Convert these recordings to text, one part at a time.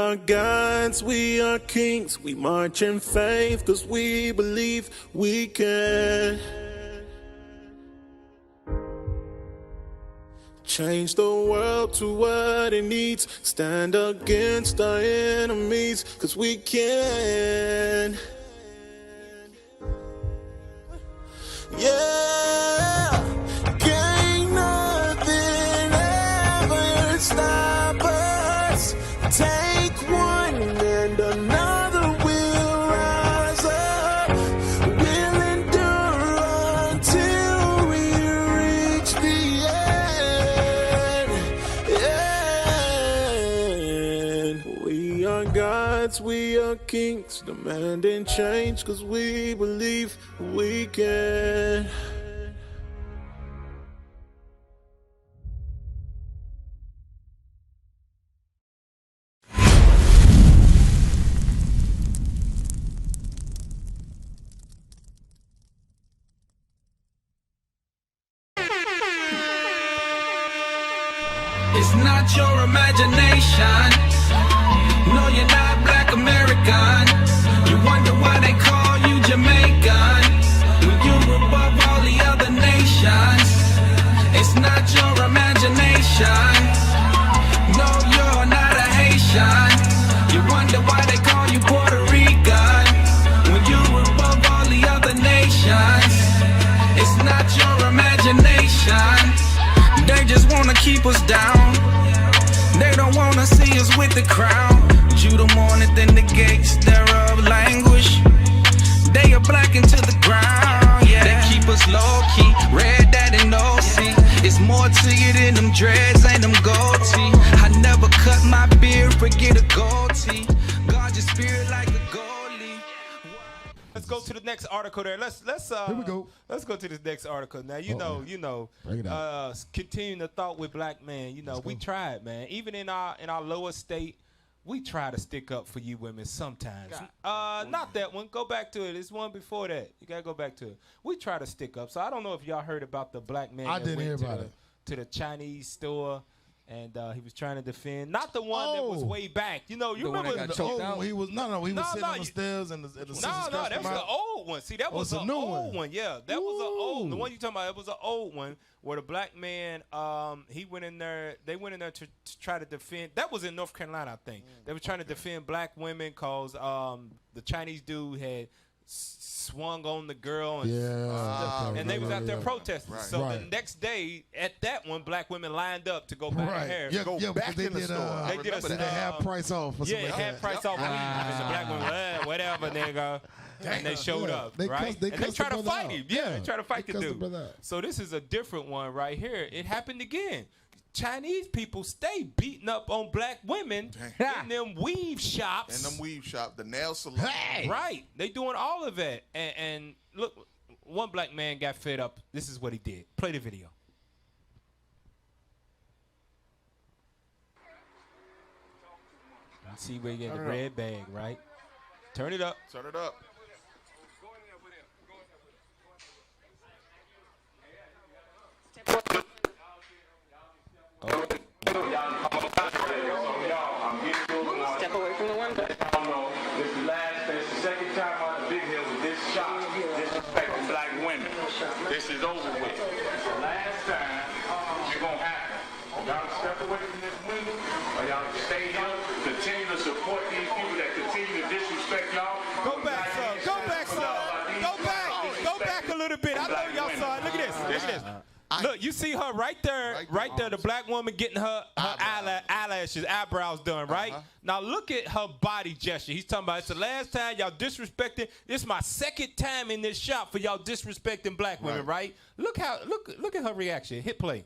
are gods, we are kings. We march in faith cause we believe we can change the world to what it needs. Stand against our enemies cause we can. Yeah, can't nothing ever stop us. Take one and another will rise up. We'll endure until we reach the end. We are gods, we are kings, demanding change cause we believe we can. It's not your imagination. No, you're not black American. You wonder why they call you Jamaican when you're above all the other nations. It's not your imagination. No, you're not a Haitian. You wonder why they call you Puerto Rican when you're above all the other nations. It's not your imagination. They just wanna keep us down. They don't wanna see us with the crown. Judah mourneth in the gates thereof languish. They are blackened to the ground, yeah. They keep us low key, red that and OC. It's more to you than them dreads and them gold teeth. I never cut my beard, forget a gold tee. Guard your spirit like a goalie. Let's go to the next article there. Let's Here we go. Let's go to this next article. Now you know, Bring it out. continuing the thought with black men, you know, we tried, man. Even in our lower state, we try to stick up for you women sometimes. Not that one. Go back to it. It's one before that. You gotta go back to it. We try to stick up. So I don't know if y'all heard about the black man I that didn't hear went about it. to the Chinese store. And he was trying to defend, not the one that was way back. You know, you The one remember that got the choked old out? He was sitting on the stairs and the sisters No, scratched that him was the out. old one. See, that was it's a the new old one. one. Yeah, that was the old. The one you talking about, it was an old one where the black man, he went in there. They went in there to try to defend. That was in North Carolina, I think. They were trying to defend black women because the Chinese dude had swung on the girl and and they was out there protesting. Right. So the next day at that one, black women lined up to go buy their hair. Yeah, back they in the did, store. They did a they half price off. Or yeah, something like half that. price off weed. And the black women, whatever, nigga. And they showed up, They right? cussed- they and they cussed tried the to brother fight out. him. Yeah, they tried to fight They the cussed the dude. brother out. So this is a different one right here. It happened again. Chinese people stay beating up on black women in them weave shops. And them weave shop, the nail salon. Right. They doing all of that. And look, one black man got fed up. This is what he did. Play the video. You see where you get the red bag, right? Turn it up. Turn it up. Step away from the window. This is the second time on the big hill with this shot, disrespecting black women. This is over with. The last time it's gonna happen. Y'all step away from this window, or y'all stay here, continue to support these people that continue to disrespect y'all. Go back, son. Go back, son. Go back. Go back a little bit. I know y'all saw it. Look at this. Look at this. Look, you see her right there, the black woman getting her eyelashes, eyebrows done, right? Now look at her body gesture. He's talking about it's the last time y'all disrespecting. This is my second time in this shop for y'all disrespecting black women, right? Look at her reaction. Hit play.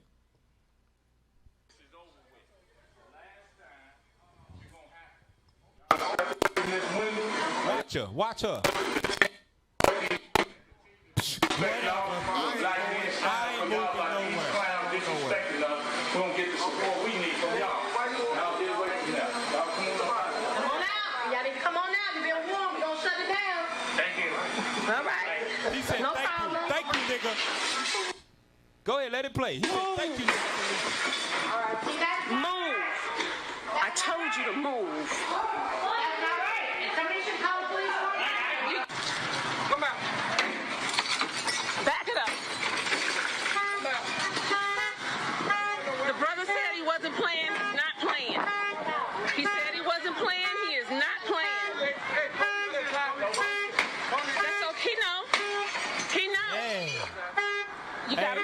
Watch her. We don't get the support we need from y'all. Y'all get away from that. Y'all come on out. Come on out. Y'all need to come on out. You've been warned. We're going to shut it down. Thank you. All right. He said, No thank problem. you. Thank you, nigga. Go ahead, let it play. He said, thank you, nigga. All right. See that? Move. I told you to move. That's not right. And somebody should call the police for you. Come out. Back it up. The brother said he wasn't playing. He's not playing. He said he wasn't playing. He is not playing. That's okay. He knows. He knows. Hey. You got to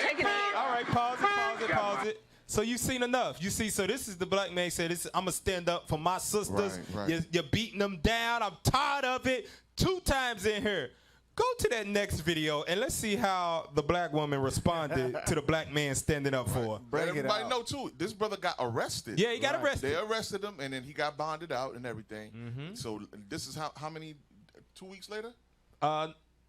take it in. All right, pause it. So you've seen enough. You see, so this is the black man said, I'm going to stand up for my sisters. Right. You're beating them down. I'm tired of it. 2 times in here. Go to that next video, and let's see how the black woman responded to the black man standing up for her. Let everybody know, too, this brother got arrested. Yeah, he got arrested. They arrested him, and then he got bonded out and everything. So this is how many, 2 weeks later?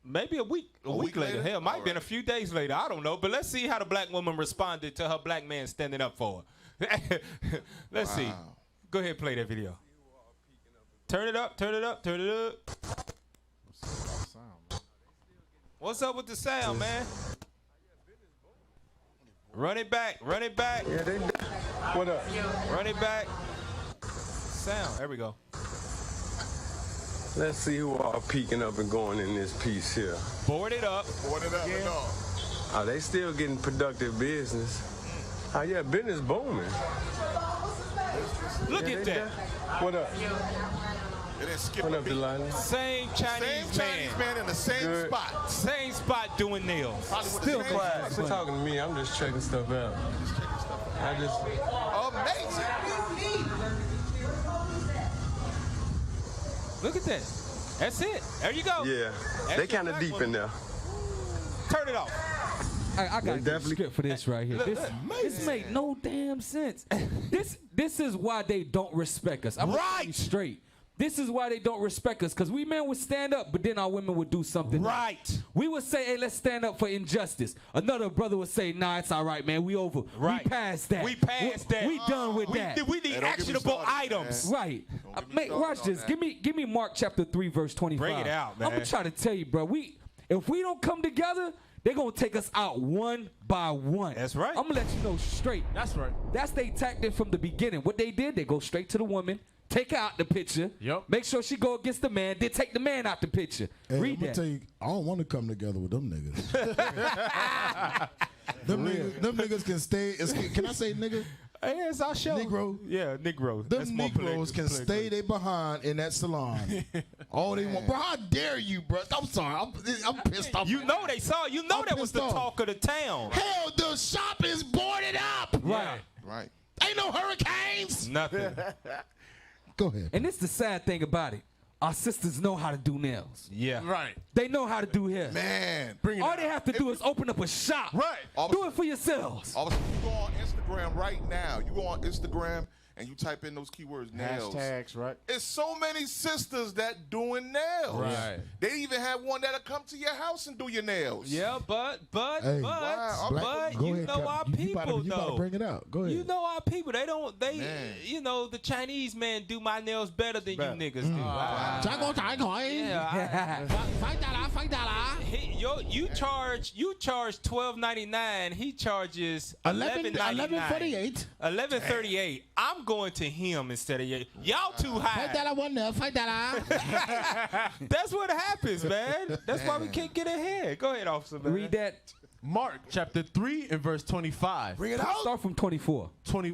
Maybe a week later. Hell, might have been a few days later. I don't know. But let's see how the black woman responded to her black man standing up for her. Let's see. Go ahead and play that video. Turn it up. What's up with the sound, man? Run it back. Yeah, they. What up? Run it back. Sound. There we go. Let's see who all peeking up and going in this piece here. Board it up. Yeah. Oh, they still getting productive business. Oh, yeah, business booming. Look at that. What up? They didn't skip What a up, beat. Delilah? Same Chinese man in the same Good. spot. Same spot doing nails. Still quiet. Quit talking to me. I'm just checking stuff out. Amazing. Look at that. That's it. There you go. Yeah. That's They kind your of black deep woman. in there. Turn it off. I got a definitely- script for this right here. This make no damn sense. This is why they don't respect us. I'm gonna tell you straight. This is why they don't respect us, because we men would stand up, but then our women would do something. Right. We would say, hey, let's stand up for injustice. Another brother would say, nah, it's all right, man. We over. Right. We passed that. We passed that. We done with that. We need Hey, don't get me actionable started, items. man. Right. Don't get me Mate, started watch on this. that. Give me Mark chapter 3, verse 25. Bring it out, man. I'm going to try to tell you, bro. If we don't come together, they're going to take us out one by one. That's right. I'm going to let you know straight. That's right. That's their tactic from the beginning. What they did, they go straight to the woman, take her out the picture, make sure she go against the man, then take the man out the picture. Hey, Read I'm gonna that. tell you, I don't want to come together with them niggas. them niggas can stay. Can I say nigga? Hey, it's our show. Negro. Yeah, Negro. Them That's more Negroes can stay they behind in that salon. All they want. Bro, how dare you, bro? I'm sorry. I'm pissed off. You know they saw. You know I'm that was the pissed off. talk of the town. Hell, the shop is boarded up. Right. Right. Ain't no hurricanes. Nothing. Go ahead. And this is the sad thing about it. Our sisters know how to do nails. Yeah. Right. They know how to do hair. Man. All they have to do is open up a shop. Right. Do it for yourselves. You go on Instagram right now. You go on Instagram and you type in those keywords, nails. Hashtags, right? It's so many sisters that doing nails. Right. They even have one that'll come to your house and do your nails. Yeah, but Hey. Wow. but Go you ahead, know Cap. our You people about to though. bring it out. Go ahead. You know our people. They don't. Man. You know the Chinese man do my nails better than you niggas do. Yeah. You charge $12.99. He charges $11.98. $11.38. I'm going to him instead of you. Y'all too high. That's what happens, man. That's why we can't get ahead. Go ahead, officer. Man. Read that. Mark chapter 3 and verse 25. Bring it out. Start from 24.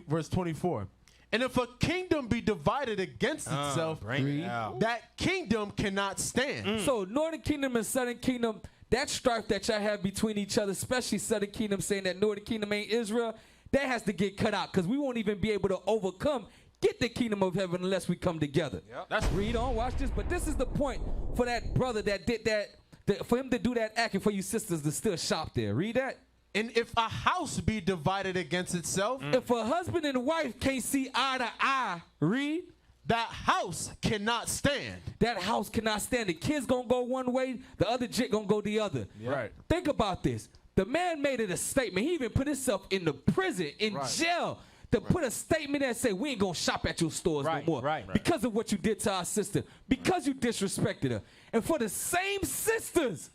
Verse 24. And if a kingdom be divided against itself, Bring it out. that kingdom cannot stand. So Northern Kingdom and Southern Kingdom, that strife that y'all have between each other, especially Southern Kingdom saying that Northern Kingdom ain't Israel, that has to get cut out because we won't even be able to overcome, get the kingdom of heaven unless we come together. Let's read on, watch this. But this is the point for that brother that did that, for him to do that act and for you sisters to still shop there. Read that. And if a house be divided against itself, If a husband and wife can't see eye to eye, read, that house cannot stand. that house cannot stand. The kids gonna go one way, the other jit gonna go the other. Right. Think about this. The man made it a statement. He even put himself in the prison, in jail, to put a statement that say we ain't gonna shop at your stores no more. Because of what you did to our sister. Because you disrespected her. And for the same sisters,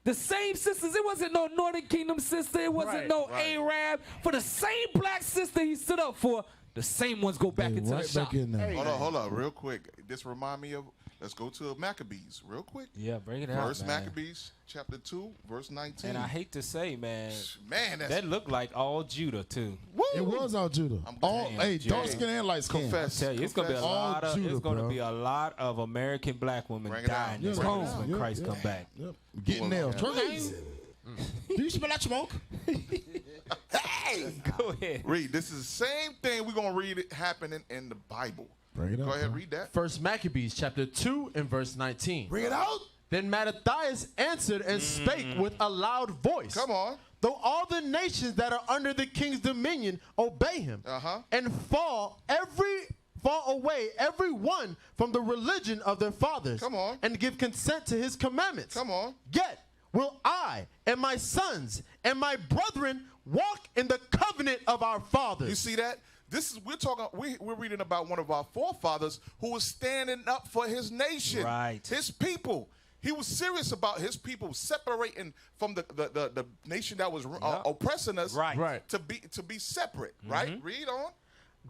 it wasn't no Northern Kingdom sister, it wasn't no Arab. For the same black sister he stood up for, the same ones go back into the shop. Hold on, real quick. This remind me of. Let's go to Maccabees real quick. Yeah, bring it out, First man. Maccabees, chapter 2, verse 19. And I hate to say, man, that's, that looked like all Judah too. Woo! It was all Judah. Dark skin and light skin. I tell you, it's gonna be a lot of a lot of American black women dying this homes when Christ come back. Getting nailed. Do you smell that smoke? Hey, go ahead. Read. This is the same thing we're gonna read it happening in the Bible. Bring it Go up, ahead, bro. read that. First Maccabees chapter 2 and verse 19. Bring it out. Then Mattathias answered and spake with a loud voice. Come on. Though all the nations that are under the king's dominion obey him, and fall away every one from the religion of their fathers, come on, and give consent to his commandments. Come on. Yet will I and my sons and my brethren walk in the covenant of our fathers. You see that? We're reading about one of our forefathers who was standing up for his nation, right? His people. He was serious about his people separating from the nation that was oppressing us, right? To be separate, right? Read on.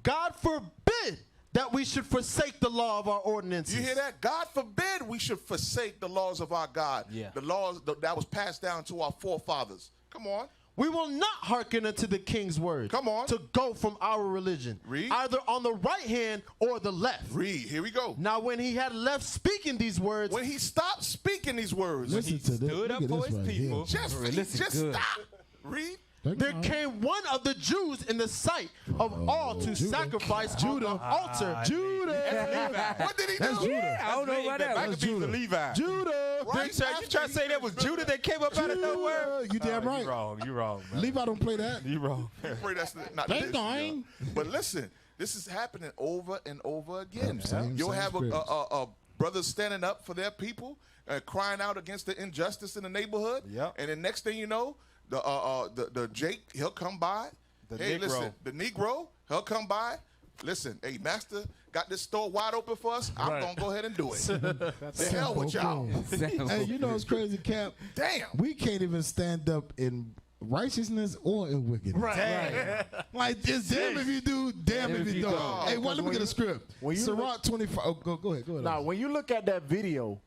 God forbid that we should forsake the law of our ordinances. You hear that? God forbid we should forsake the laws of our God. Yeah. The laws that was passed down to our forefathers. Come on. We will not hearken unto the king's word. Come on. To go from our religion. Read. Either on the right hand or the left. Read. Here we go. Now when he had left speaking these words. When he stopped speaking these words. Listen to this. Stood up for his people. Just stop. Read. There came one of the Jews in the sight of all to sacrifice on the altar. Judah. What did he do? That's Judah. Yeah, I don't know about that. That's Judah. Levi. Judah. Right You trying to say that was Judah that came up out of nowhere? You damn right. You wrong, man. Levi don't play that. You wrong. Pray that's not Dang this, dang. But listen, this is happening over and over again. Same You'll have spirits. a brother standing up for their people, crying out against the injustice in the neighborhood. Yep. And the next thing you know, the Jake, he'll come by. The hey, Negro. listen, the Negro, he'll come by. Listen, hey, master, got this store wide open for us. I'm going to go ahead and do it. The hell with y'all. Hey, you know it's crazy, Cap? Damn. We can't even stand up in righteousness or in wickedness. Right. Like, it's damn if you do, damn if you don't. Hey, well, let me get a script. when you Sirach 25. Oh, go ahead. Now, when you look at that video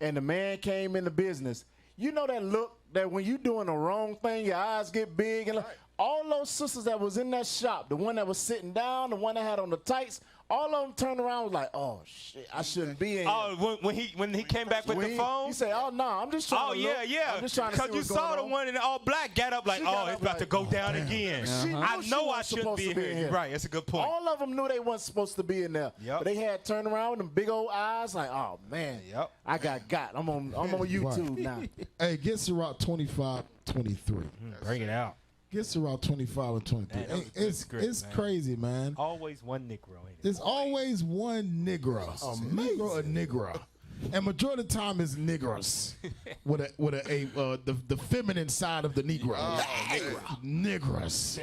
and the man came into business, you know that look that when you doing the wrong thing, your eyes get big. And all those sisters that was in that shop, the one that was sitting down, the one that had on the tights, all of them turned around and was like, oh, shit, I shouldn't be in here. Oh, when he came back with the phone? He said, oh, no, I'm just trying to look. I'm just trying to see Because you what's saw going the on. one in all black got up like, She got oh, up it's about like, to go down again. She knew I she know I wasn't shouldn't supposed be to be here. in here. Right, that's a good point. All of them knew they wasn't supposed to be in there. Yep. But they had turned around with them big old eyes like, oh, man, I got. I'm on YouTube now. Hey, get Sirach 25, 23. Bring it out. Get Sirach 25 and 23. Man, that was Hey, good script, it's man. crazy, man. Always one Negro, ain't it? There's always one Negro. Negro or Negro. And majority of the time it's Negros. with the feminine side of the Negro. Negros.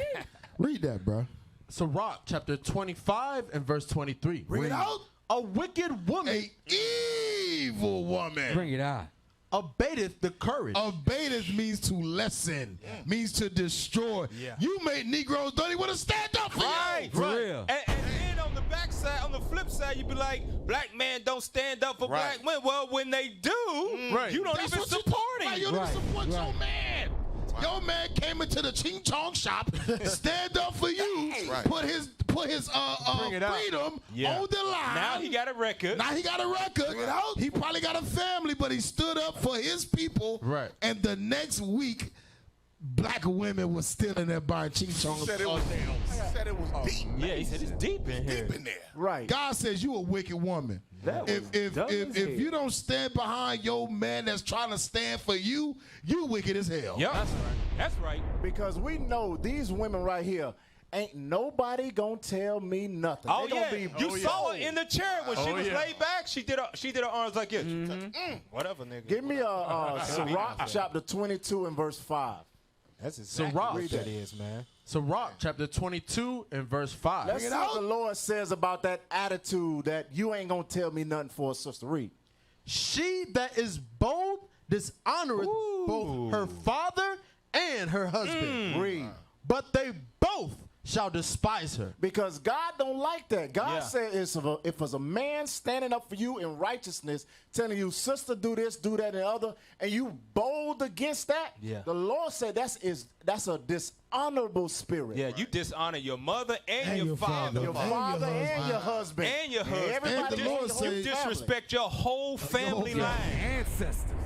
Read that, bro. Sirach chapter 25 and verse 23. Bring it out. A wicked woman. A evil woman. Bring it out. Abateth the courage. Abateth means to lessen, means to destroy. Yeah. You make Negroes don't even want to stand up for Right, you. For real. And then on the back side, on the flip side, you be like, black men don't stand up for black women. Well, when they do, you don't That's even what you- support Right, it. you don't even support your man. Your man came into the Ching Chong shop, stand up for you, put his it out. freedom Yeah. on the line. Now he got a record. Now he got a record. He probably got a family, but he stood up for his people. Right. And the next week, black women were still in there buying Ching Chong. Said it was deep. Yeah, he said it's deep in here. Deep in there. Right. God says you a wicked woman. That was If dumb as hell. you don't stand behind your man that's trying to stand for you, you wicked as hell. Yep. That's right. Because we know these women right here, ain't nobody gonna tell me nothing. Oh They yeah, gonna be you saw her in the chair when she was yeah. laid back. She did her arms like this. She was like, whatever, nigga. Give me a Sirach chapter 22 and verse 5. That's exactly Sirach. what that is, man. Sirach chapter 22 and verse 5. Let's see what the Lord says about that attitude that you ain't gonna tell me nothing for, Sister Reed. She that is bold dishonoreth both her father and her husband. Read. But they both shall despise her. Because God don't like that. God said if it's a man standing up for you in righteousness, telling you, sister, do this, do that, and the other, and you bold against that, the Lord said that's a dishonorable spirit. Yeah, you dishonor your mother and your father. Your father and your husband. And your husband. Everybody And the Lord said, you disrespect your whole family line.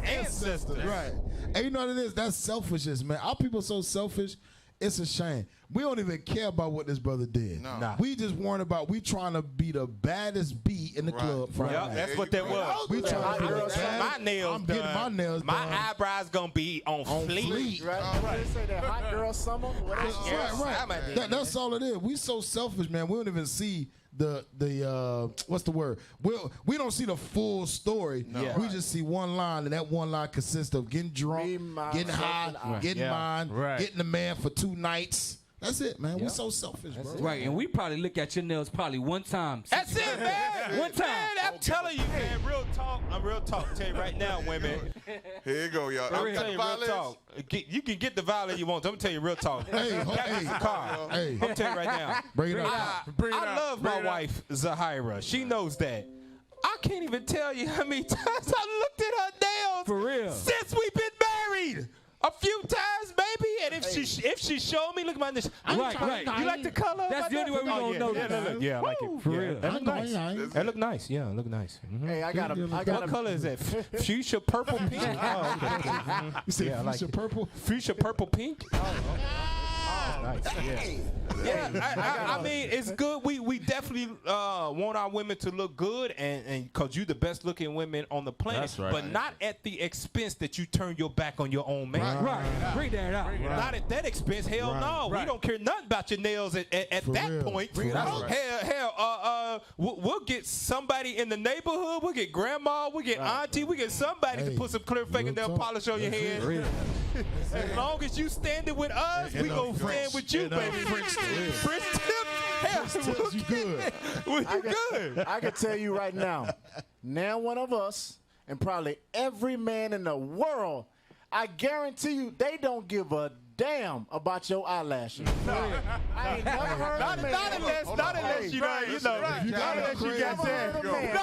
Ancestors. Right. And you know what it is? That's selfishness, man. Our people so selfish. It's a shame. We don't even care about what this brother did. No. Nah. We just worried about we trying to be the baddest beat in the club Friday night. That's what that was. We trying to be the my nails I'm done. getting my nails my done. eyebrows gonna be on fleek. Right? They say that hot girl summer. Right. That's all it is. We so selfish, man. We don't even see the what's the word? We don't see the full story. No. We just see one line, and that one line consists of getting drunk, getting high, getting mine, getting the man for 2 nights. That's it, man. We so selfish, bro. Right, and we probably look at your nails probably one time. That's it, man. One time. Man, I'm telling you, man. Real talk. I'm real talk. Tell you right now, women. Here you go, y'all. I'm telling you real talk. You can get the violin you want. I'm telling you real talk. Captain's the car. Hey. I'm telling you right now. Bring it up. I love my wife, Zahira. She knows that. I can't even tell you how many times I looked at her nails. For real. Since we've been married. A few times, baby, and if she showed me, look at my nails. Right. You like the color? That's the only way we gonna know. Yeah, I like it. For real. That look nice. That look nice. Yeah, look nice. Hey, I got What color is that? Fuchsia purple pink. You say fuchsia purple? Fuchsia purple pink. Nice. Yeah. I mean, it's good. We definitely want our women to look good, and because you the best looking women on the planet. That's right. But not at the expense that you turn your back on your own man. Right. Bring that out. Not at that expense. Hell no. We don't care nothing about your nails at that real. point. Right. Hell, we'll get somebody in the neighborhood. We'll get grandma. We'll get auntie. We get somebody to put some clear fingernail polish on your head. As long as you standing with us, we gonna stand with you, baby. French tip. Hell, You good. you good. I can tell you right now one of us, and probably every man in the world, I guarantee you, they don't give a damn about your eyelashes. I ain't never heard of a man. Not unless you know, not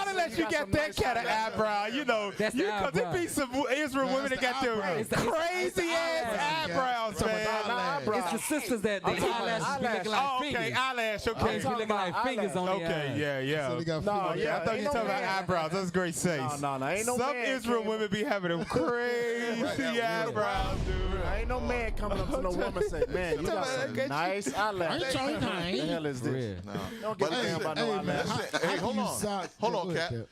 unless you got that kind of eyebrow, That's the because there be some Israel women that got them crazy ass eyebrows, man. It's the sisters that the eyelashes be looking like fingers. Okay, eyelash, okay. Be looking like fingers on the Okay, yeah. So they got I thought fingers. you were talking about eyebrows. That's great sense. No, ain't no Some man Israel women be having them crazy eyebrows, dude. Ain't no man coming up to no woman and say, man, you got some nice eyelashes. What the hell is this? Don't give a damn about no eyelashes. Hey, hold on. Hold on, Go ahead, Cap.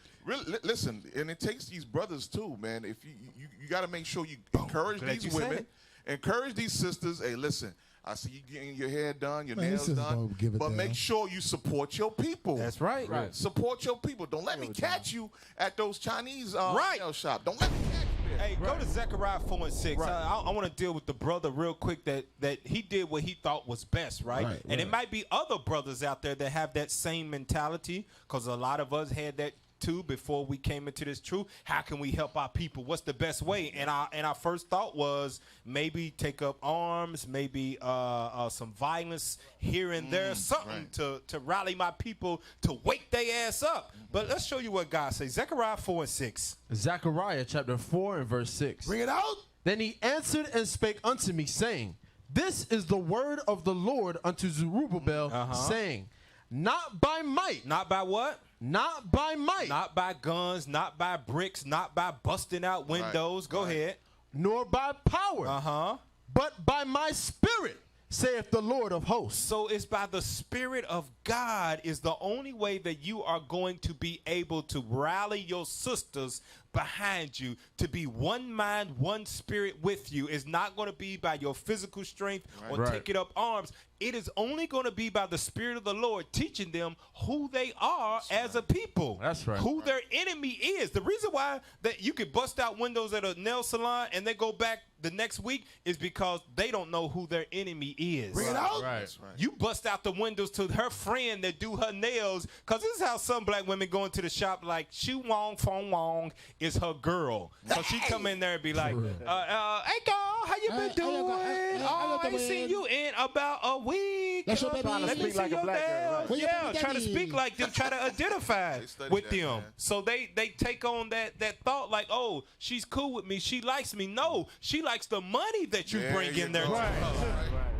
Listen, and it takes these brothers too, man. If you got to make sure you encourage these women, encourage these sisters. Hey, listen, I see you getting your hair done, your nails done, but make sure you support your people. That's right. Support your people. Don't let me catch you at those Chinese nail shop. Don't let me catch you there. Hey, go to Zechariah 4 and 6. I want to deal with the brother real quick that he did what he thought was best, right? And it might be other brothers out there that have that same mentality, because a lot of us had that too before we came into this truth. How can we help our people? What's the best way? And our first thought was maybe take up arms, maybe some violence here and there, something to rally my people to wake their ass up. But let's show you what God says. Zechariah 4 and 6. Zechariah chapter 4 and verse 6. Bring it out. Then he answered and spake unto me, saying, This is the word of the Lord unto Zerubbabel, saying, Not by might. Not by what? Not by might. Not by guns, not by bricks, not by busting out windows. Go ahead. Nor by power. But by my spirit, saith the Lord of hosts. So it's by the Spirit of God is the only way that you are going to be able to rally your sisters behind you, to be one mind, one spirit with you. It's not going to be by your physical strength or taking up arms. It is only going to be by the Spirit of the Lord teaching them who they are as a people. That's right. Who their enemy is. The reason why that you could bust out windows at a nail salon and they go back the next week is because they don't know who their enemy is. Bring it out. Right. You bust out the windows to her friend friend that do her nails, because this is how some black women go into the shop, like, Shu Wong Fong Wong is her girl. So she come in there and be like, hey, girl, how you been doing? I ain't seen you in about a week. Let me speak like a black girl, right? Yeah, try to speak like them, try to identify with them. Man. So they take on that thought like, oh, she's cool with me, she likes me. No, she likes the money that you bring in there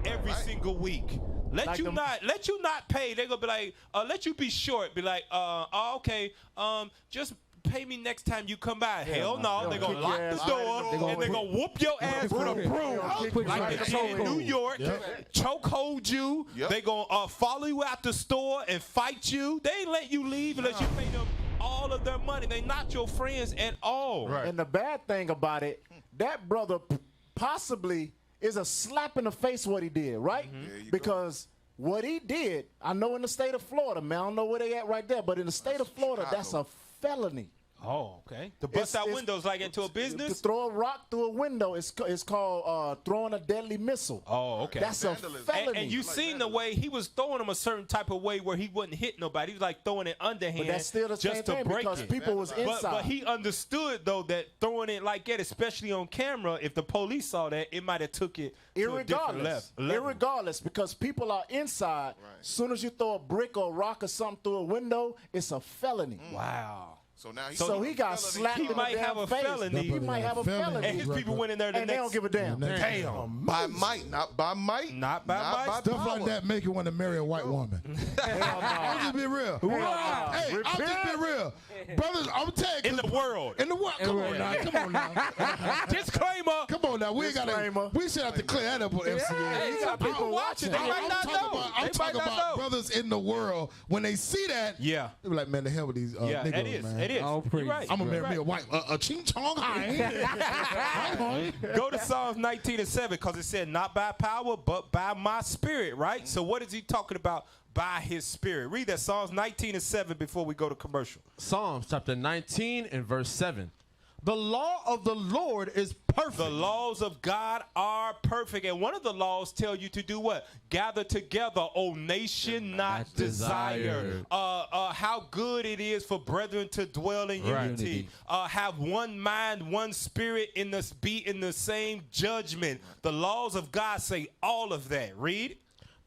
every single week. Let you not pay. They're gonna be like, let you be short. Be like, okay, just pay me next time you come by. Hell no, they're gonna lock the door and they're gonna whoop your ass with a broom like they did in New York, chokehold you. They gonna follow you out the store and fight you. They ain't let you leave unless you pay them all of their money. They not your friends at all. And the bad thing about it, that brother possibly is a slap in the face what he did, right? Because what he did, I know in the state of Florida, man, I don't know where they at right there, but in the state of Florida, that's a felony. Oh, okay. To bust out windows like into a business? To throw a rock through a window is called throwing a deadly missile. Oh, okay. That's a felony. And you seen the way he was throwing them a certain type of way where he wouldn't hit nobody. He was like throwing it underhand But that's still the just same to thing break because it. people was inside. But he understood, though, that throwing it like that, especially on camera, if the police saw that, it might have took it to a different level. Irregardless, because people are inside. As soon as you throw a brick or a rock or something through a window, it's a felony. Wow. So now he got slapped in the damn face. He might have a felony. And his people went in there and they don't give a damn. Damn. By might, not by might. Not by might. Stuff like that make you want to marry a white woman. I'll just be real. Hey, I'll just be real. Brothers, I'm telling you. In the world. In the world. Come on now. Disclaimer. Come on now. We should have to clear that up on FCN. You got people watching. I'm talking about brothers in the world. When they see that, they be like, man, the hell with these niggas, man. It is. Right. I'm going to marry me a white, a ching chong high. Go to Psalms 19:7 because it said, not by power, but by my spirit, right? So what is he talking about? By his spirit. Read that, Psalms 19:7 before we go to commercial. Psalms chapter 19 and verse 7. The law of the Lord is perfect. The laws of God are perfect. And one of the laws tell you to do what? Gather together, O nation not desired. How good it is for brethren to dwell in unity. Have one mind, one spirit, be in the same judgment. The laws of God say all of that. Read.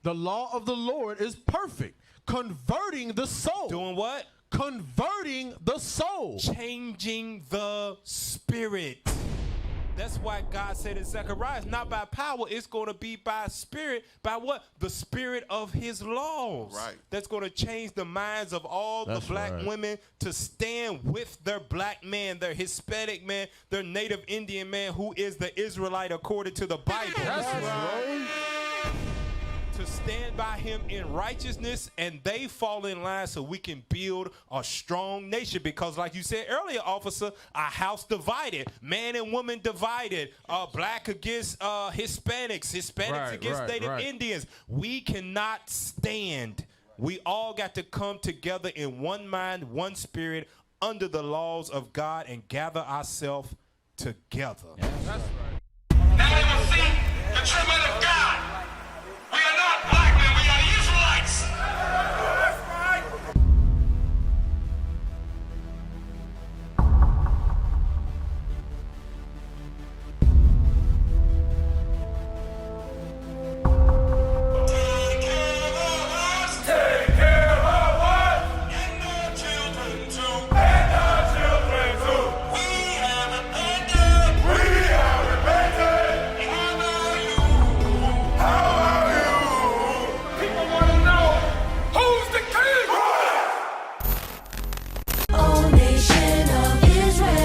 The law of the Lord is perfect, converting the soul. Doing what? Converting the soul. Changing the spirit. That's why God said in Zechariah, it's not by power, it's going to be by spirit. By what? The spirit of his laws. Right. That's going to change the minds of all the black women to stand with their black man, their Hispanic man, their Native Indian man, who is the Israelite according to the Bible. That's right. To stand by him in righteousness, and they fall in line so we can build a strong nation. Because like you said earlier, officer, a house divided, man and woman divided, black against Hispanics against Native Indians. We cannot stand. We all got to come together in one mind, one spirit, under the laws of God, and gather ourselves together. That's right. Now we will see the true men of God. We are not black men, we are Israelites. That's right. Take care of us. And our children too. We have repented. How are you? People want to know, who's the king? O nation of Israel,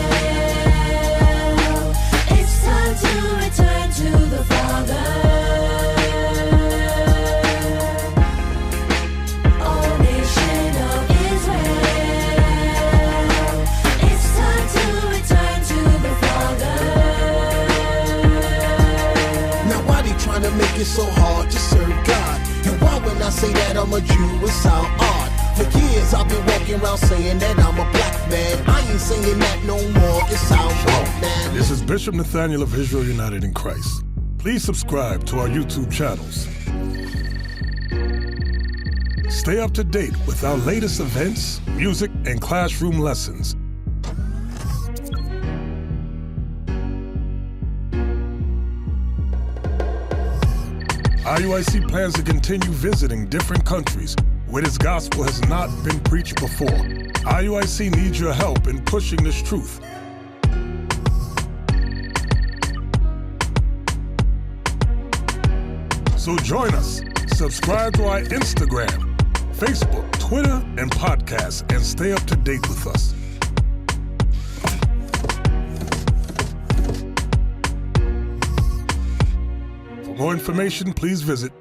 it's time to return to the Father. O nation of Israel, it's time to return to the Father. Now why they trying to make it so hard to serve God? And why when I say that I'm a Jew it sound odd? For years I've been walking around saying that I'm a black man. I ain't saying that no more, it sounds wrong, man. This is Bishop Nathaniel of Israel United in Christ. Please subscribe to our YouTube channels. Stay up to date with our latest events, music, and classroom lessons. IUIC plans to continue visiting different countries where this gospel has not been preached before. IUIC needs your help in pushing this truth. So join us. Subscribe to our Instagram, Facebook, Twitter, and podcast, and stay up to date with us. For more information, please visit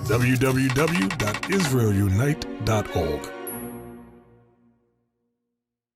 www.israelunite.org.